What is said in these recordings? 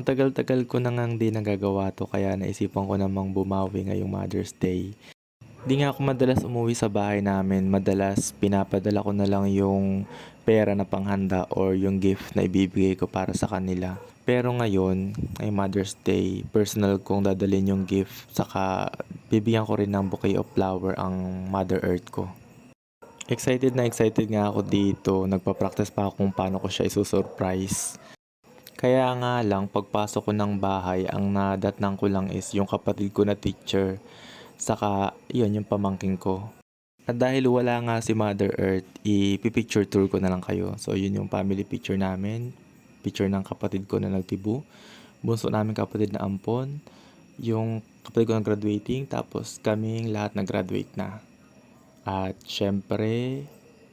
Matagal-tagal ko na ngang 'di nagagawa 'to kaya naisipan ko namang bumawi ngayong Mother's Day. 'Di nga ako madalas umuwi sa bahay namin, madalas pinapadala ko na lang yung pera na panghanda or yung gift na ibibigay ko para sa kanila. Pero ngayon, ay Mother's Day, personal kong dadalhin yung gift saka bibigyan ko rin ng bouquet of flower ang Mother Earth ko. Excited na excited nga ako dito, nagpa-practice pa ako kung paano ko siya isusurprise. Kaya nga lang pagpasok ko ng bahay ang nadatnan ko lang is yung kapatid ko na teacher, saka yun yung pamangkin ko. At dahil wala nga si Mother Earth, i-picture tour ko na lang kayo. So yun yung family picture namin, picture ng kapatid ko na nagtibo, bunso namin kapatid na ampon, yung kapatid ko na graduating, tapos kaming lahat nag-graduate na. At syempre,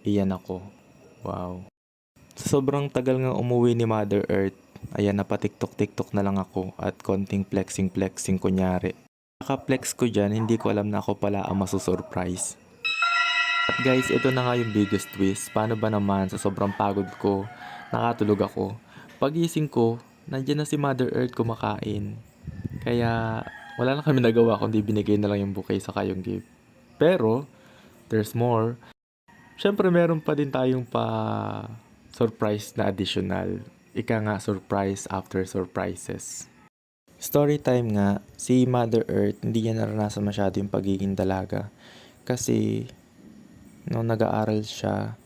iyan ako. Wow. Sa sobrang tagal nga umuwi ni Mother Earth, ayan napatiktok-tiktok na lang ako at konting flexing-flexing kunyari. Naka-flex ko dyan, hindi ko alam na ako pala ang masusurprise. At guys, ito na nga yung biggest twist. Paano ba naman sa sobrang pagod ko, nakatulog ako. Pagising ko, nandyan na si Mother Earth kumakain. Kaya wala na kami nagawa kundi binigay na lang yung bouquet sa yung gift. Pero, there's more. Siyempre meron pa din tayong surprise na additional. Ika nga surprise after surprises. Story time nga, si Mother Earth hindi niya naranasan masyado yung pagiging dalaga. Kasi nung nag-aaral siya,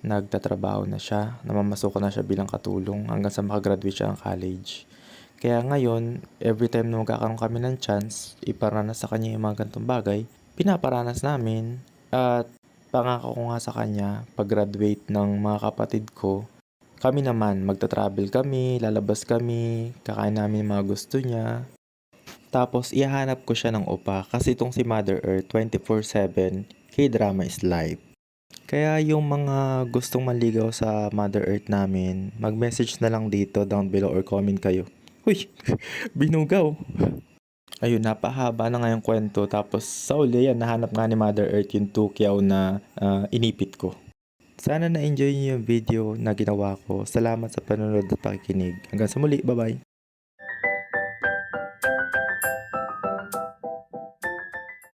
nagtatrabaho na siya, namamasukan na siya bilang katulong hanggang sa makagraduate siya ng college. Kaya ngayon, every time na magkakaroon kami ng chance, iparanas sa kanya yung mga ganitong bagay, pinaparanas namin. At pangako ko nga sa kanya, pag-graduate ng mga kapatid ko, kami naman, magta-travel kami, lalabas kami, kakain namin yung mga gusto niya. Tapos, ihahanap ko siya ng upa kasi itong si Mother Earth 24/7, K-drama is life. Kaya yung mga gustong manligaw sa Mother Earth namin, mag-message na lang dito down below or comment kayo. Uy, binugaw. Ayun, napahaba na nga yung kwento. Tapos sa uli yan, nahanap nga ni Mother Earth yung tukyaw na inipit ko. Sana na-enjoy niyo yung video na ginawa ko. Salamat sa panonood at pakikinig. Hanggang sa muli, bye-bye!